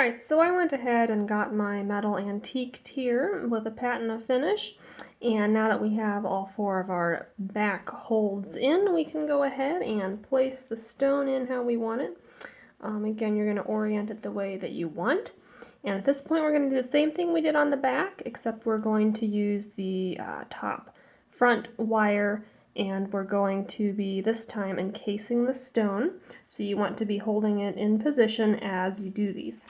Alright, so I went ahead and got my metal antiqued here with a patina finish, and now that we have all four of our back holds in, we can go ahead and place the stone in how we want it. Again, you're going to orient it the way that you want. And at this point we're going to do the same thing we did on the back, except we're going to use the top front wire, and we're going to be this time encasing the stone. So you want to be holding it in position as you do these.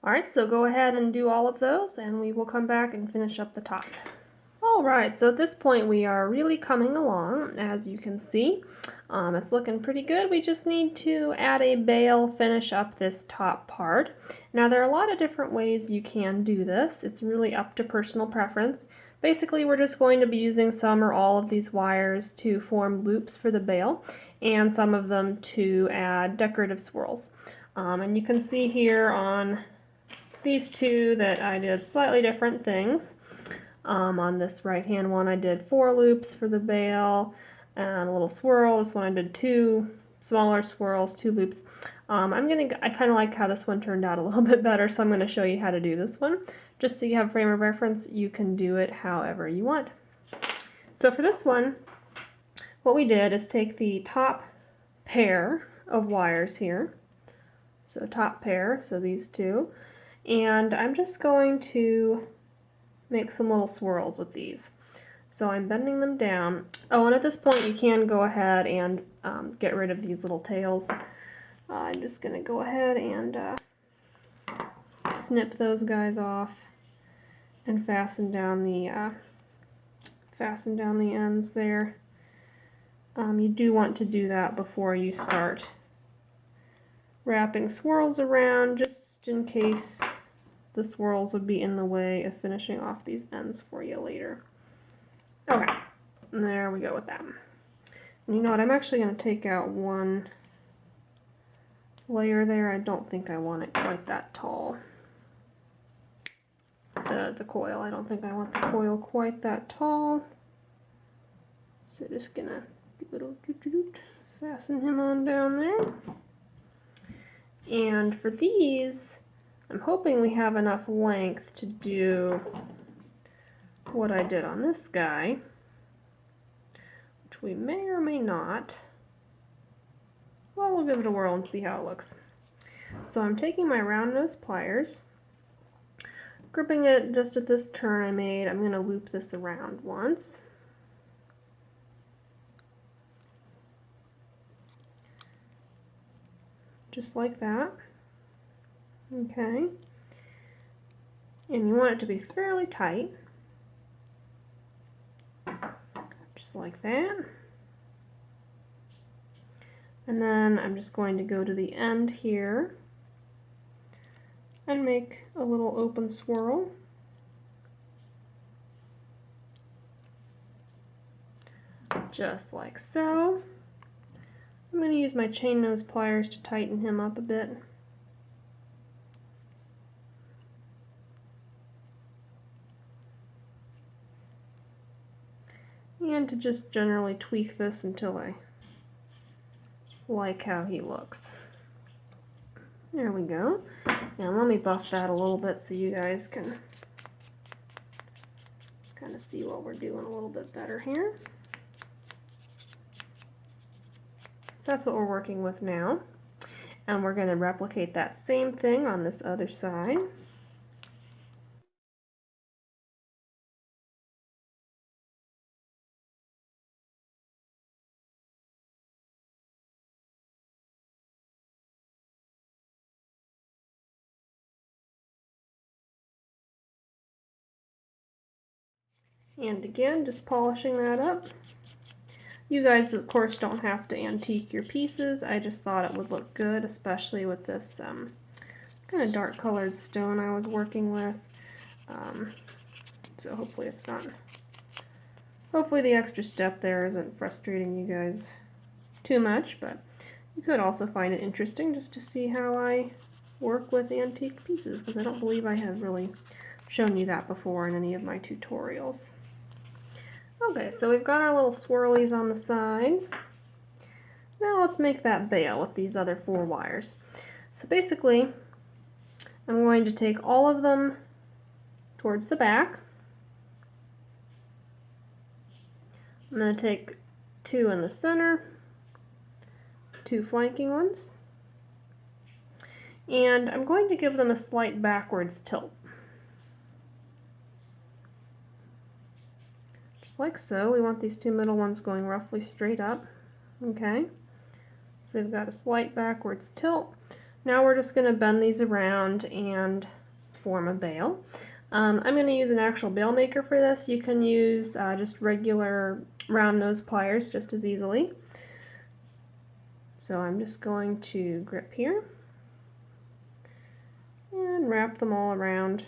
Alright, so go ahead and do all of those, and we will come back and finish up the top. Alright, so at this point we are really coming along, as you can see. It's looking pretty good. We just need to add a bail, finish up this top part. Now there are a lot of different ways you can do this. It's really up to personal preference. Basically we're just going to be using some or all of these wires to form loops for the bail, and some of them to add decorative swirls. And you can see here on these two that I did slightly different things. On this right hand one I did 4 loops for the bail and a little swirl. This one I did 2 smaller swirls, 2 loops. I kind of like how this one turned out a little bit better, so I'm going to show you how to do this one. Just so you have a frame of reference, you can do it however you want. So for this one, what we did is take the top pair of wires here. So top pair, so these two. And I'm just going to make some little swirls with these. So I'm bending them down. Oh, and at this point you can go ahead and get rid of these little tails. I'm just going to go ahead and snip those guys off and fasten down the ends there. You do want to do that before you start wrapping swirls around, just in case the swirls would be in the way of finishing off these ends for you later. Okay, there we go with that. And you know what, I'm actually going to take out one layer there. I don't think I want it quite that tall. The coil, I don't think I want the coil quite that tall. So just gonna fasten him on down there. And for these, I'm hoping we have enough length to do what I did on this guy, which we may or may not. Well, we'll give it a whirl and see how it looks. So I'm taking my round nose pliers, gripping it just at this turn I made. I'm going to loop this around once. Just like that. Okay. And you want it to be fairly tight. Just like that. And then I'm just going to go to the end here and make a little open swirl. Just like so. I'm going to use my chain nose pliers to tighten him up a bit. And to just generally tweak this until I like how he looks. There we go. Now let me buff that a little bit so you guys can kind of see what we're doing a little bit better here. So that's what we're working with now. And we're going to replicate that same thing on this other side. And again, just polishing that up. You guys, of course, don't have to antique your pieces. I just thought it would look good, especially with this kind of dark colored stone I was working with. so hopefully it's not, hopefully the extra step there isn't frustrating you guys too much, but you could also find it interesting just to see how I work with antique pieces, because I don't believe I have really shown you that before in any of my tutorials. Okay, so we've got our little swirlies on the side. Now let's make that bail with these other 4 wires. So basically, I'm going to take all of them towards the back. I'm going to take 2 in the center, 2 flanking ones, and I'm going to give them a slight backwards tilt. Just like so. We want these 2 middle ones going roughly straight up. Okay, so they've got a slight backwards tilt. Now we're just going to bend these around and form a bail. I'm going to use an actual bail maker for this. You can use just regular round nose pliers just as easily. So I'm just going to grip here and wrap them all around.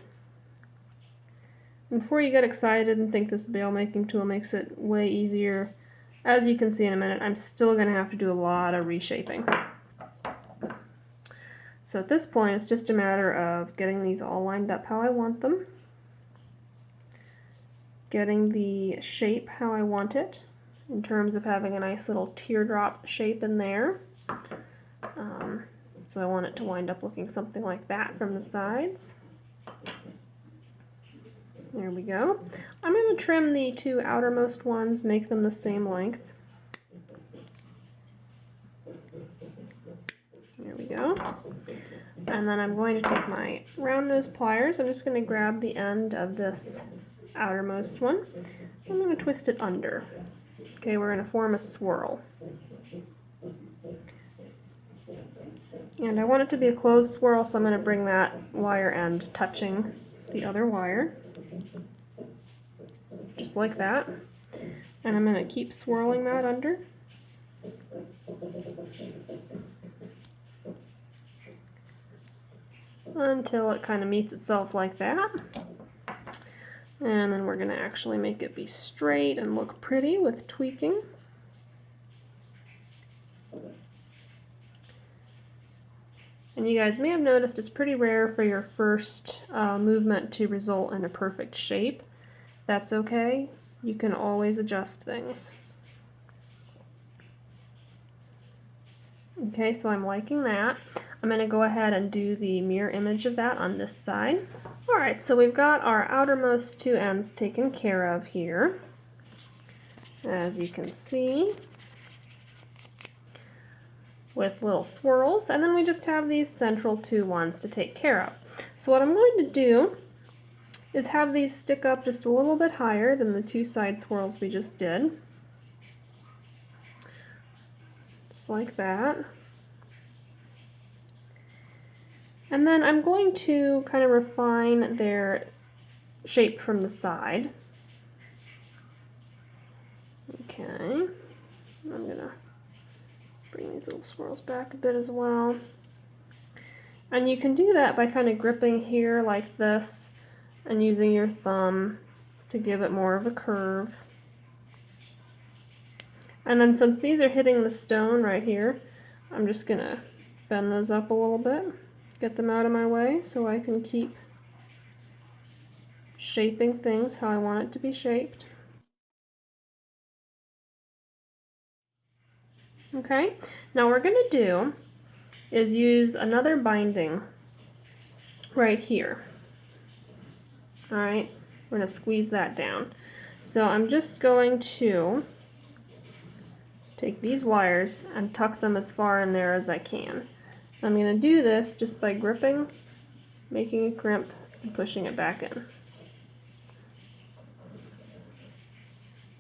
And before you get excited and think this bail making tool makes it way easier, as you can see in a minute, I'm still going to have to do a lot of reshaping. So at this point, it's just a matter of getting these all lined up how I want them, getting the shape how I want it, in terms of having a nice little teardrop shape in there. So I want it to wind up looking something like that from the sides. There we go. I'm going to trim the 2 outermost ones, make them the same length. There we go. And then I'm going to take my round nose pliers. I'm just going to grab the end of this outermost one. I'm going to twist it under. Okay, we're going to form a swirl. And I want it to be a closed swirl, so I'm going to bring that wire end touching the other wire. Just like that. And I'm going to keep swirling that under. Until it kind of meets itself like that. And then we're going to actually make it be straight and look pretty with tweaking. And you guys may have noticed it's pretty rare for your first movement to result in a perfect shape. That's okay. You can always adjust things. Okay, so I'm liking that. I'm going to go ahead and do the mirror image of that on this side. Alright, so we've got our outermost 2 ends taken care of here, as you can see, with little swirls, and then we just have these central 2 ones to take care of. So what I'm going to do is have these stick up just a little bit higher than the 2 side swirls we just did. Just like that. And then I'm going to kind of refine their shape from the side. Okay. I'm going to bring these little swirls back a bit as well. And you can do that by kind of gripping here like this and using your thumb to give it more of a curve. And then since these are hitting the stone right here, I'm just going to bend those up a little bit, get them out of my way so I can keep shaping things how I want it to be shaped. Okay, now what we're going to do is use another binding right here. Alright, we're going to squeeze that down. So I'm just going to take these wires and tuck them as far in there as I can. I'm going to do this just by gripping, making a crimp, and pushing it back in.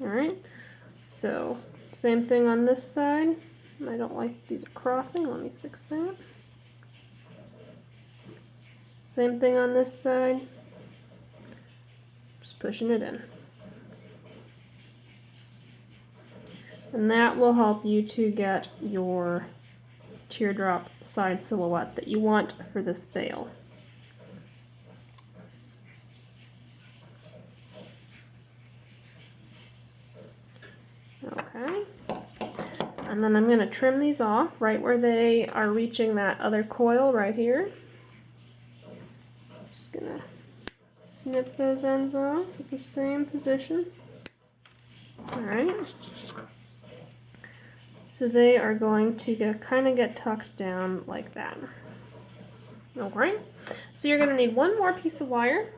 Alright, so same thing on this side. I don't like these are crossing, let me fix that. Same thing on this side, just pushing it in. And that will help you to get your teardrop side silhouette that you want for this veil. And then I'm going to trim these off right where they are reaching that other coil right here. Just going to snip those ends off at the same position. Alright. So they are going to kind of get tucked down like that. Okay. So you're going to need one more piece of wire.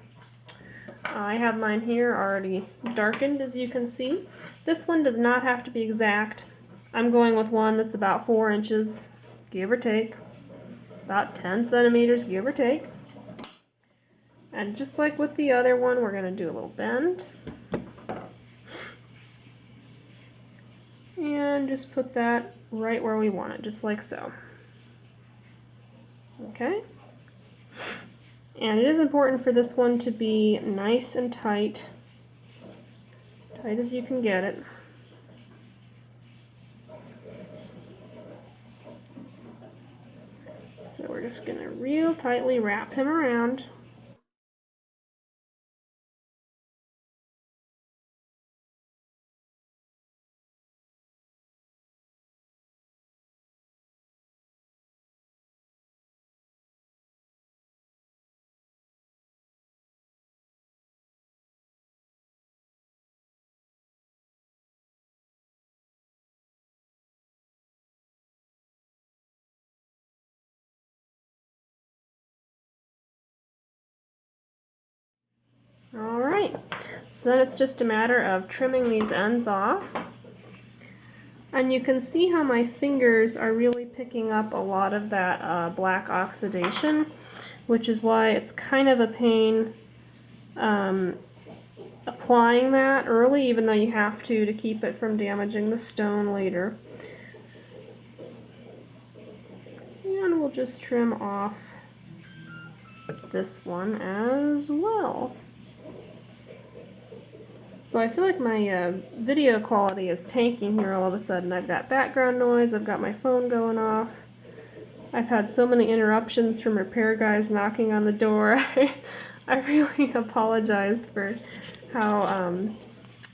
I have mine here already darkened, as you can see. This one does not have to be exact. I'm going with one that's about 4 inches, give or take. About 10 centimeters, give or take. And just like with the other one, we're going to do a little bend. And just put that right where we want it, just like so. Okay. And it is important for this one to be nice and tight, tight as you can get it. So we're just going to real tightly wrap him around. Alright, so then it's just a matter of trimming these ends off. And you can see how my fingers are really picking up a lot of that black oxidation, which is why it's kind of a pain applying that early, even though you have to keep it from damaging the stone later. And we'll just trim off this one as well. So I feel like my video quality is tanking here all of a sudden. I've got background noise, I've got my phone going off. I've had so many interruptions from repair guys knocking on the door. I really apologize for how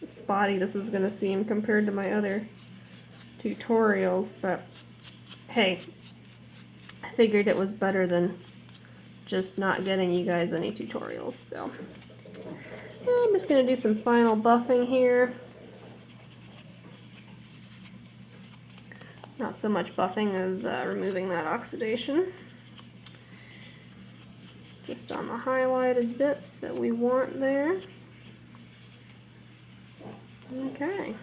spotty this is going to seem compared to my other tutorials, but hey, I figured it was better than just not getting you guys any tutorials, so. I'm just going to do some final buffing here. Not so much buffing as removing that oxidation. Just on the highlighted bits that we want there. Okay.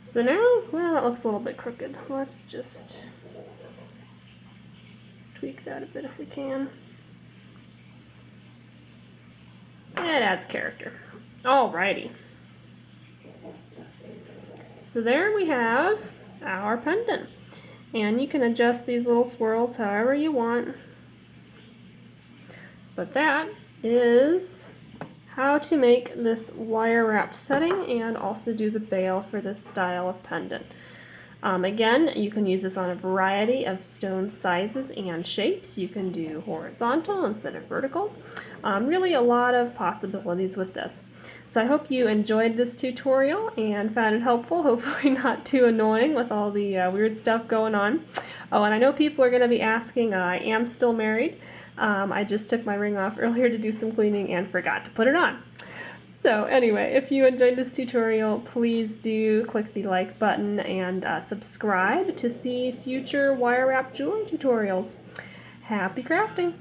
So now, well, that looks a little bit crooked. Let's just tweak that a bit if we can. It adds character. Alrighty. So there we have our pendant. And you can adjust these little swirls however you want. But that is how to make this wire wrap setting and also do the bail for this style of pendant. Again, you can use this on a variety of stone sizes and shapes. You can do horizontal instead of vertical. Really a lot of possibilities with this. So I hope you enjoyed this tutorial and found it helpful, hopefully not too annoying with all the weird stuff going on. Oh, and I know people are going to be asking, I am still married. I just took my ring off earlier to do some cleaning and forgot to put it on. So anyway, if you enjoyed this tutorial, please do click the like button and subscribe to see future wire wrap jewelry tutorials. Happy crafting!